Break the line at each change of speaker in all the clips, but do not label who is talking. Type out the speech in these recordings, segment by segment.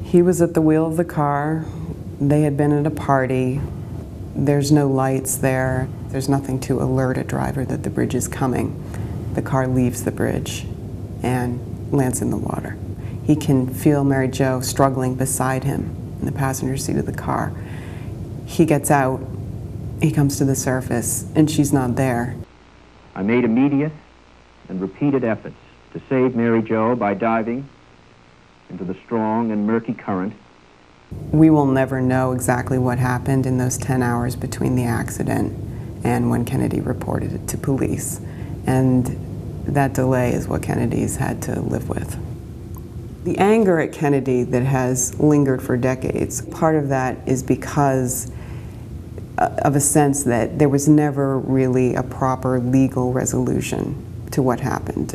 He was at the wheel of the car. They had been at a party. There's no lights there. There's nothing to alert a driver that the bridge is coming. The car leaves the bridge and lands in the water. He can feel Mary Jo struggling beside him in the passenger seat of the car. He gets out, he comes to the surface, and she's not there.
I made immediate and repeated efforts to save Mary Jo by diving into the strong and murky current.
We will never know exactly what happened in those 10 hours between the accident and when Kennedy reported it to police. And that delay is what Kennedy's had to live with. The anger at Kennedy that has lingered for decades, part of that is because of a sense that there was never really a proper legal resolution to what happened.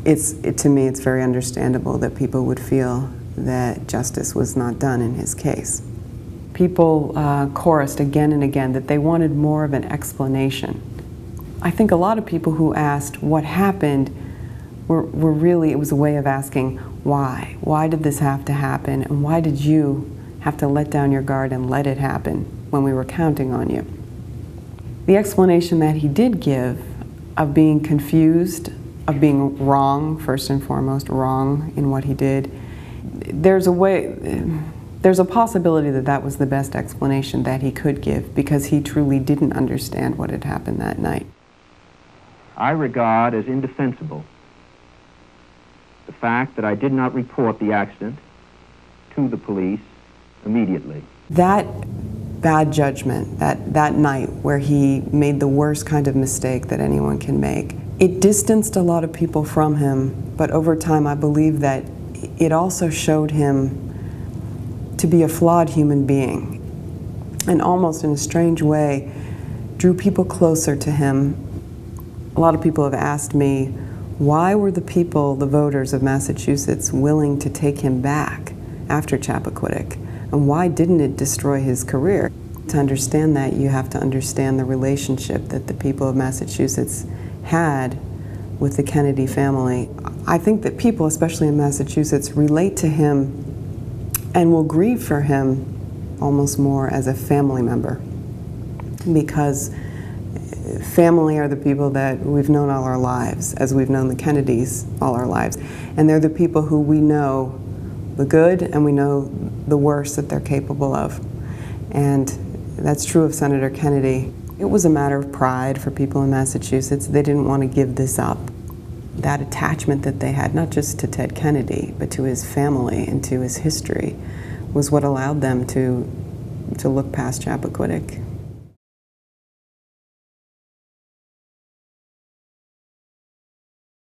To me, it's very understandable that people would feel that justice was not done in his case. People chorused again and again that they wanted more of an explanation. I think a lot of people who asked what happened were really, it was a way of asking why. Why did this have to happen, and why did you have to let down your guard and let it happen when we were counting on you? The explanation that he did give of being confused, of being wrong, first and foremost, wrong in what he did, there's a possibility that that was the best explanation that he could give, because he truly didn't understand what had happened that night.
I regard as indefensible the fact that I did not report the accident to the police immediately.
That bad judgment, that night where he made the worst kind of mistake that anyone can make, it distanced a lot of people from him, but over time I believe that it also showed him to be a flawed human being, and almost in a strange way drew people closer to him. A lot of people have asked me, why were the people, the voters of Massachusetts, willing to take him back after Chappaquiddick? And why didn't it destroy his career? To understand that, you have to understand the relationship that the people of Massachusetts had with the Kennedy family. I think that people, especially in Massachusetts, relate to him and will grieve for him almost more as a family member, because family are the people that we've known all our lives, as we've known the Kennedys all our lives. And they're the people who we know the good and we know the worst that they're capable of. And that's true of Senator Kennedy. It was a matter of pride for people in Massachusetts. They didn't want to give this up. That attachment that they had, not just to Ted Kennedy, but to his family and to his history, was what allowed them to look past Chappaquiddick.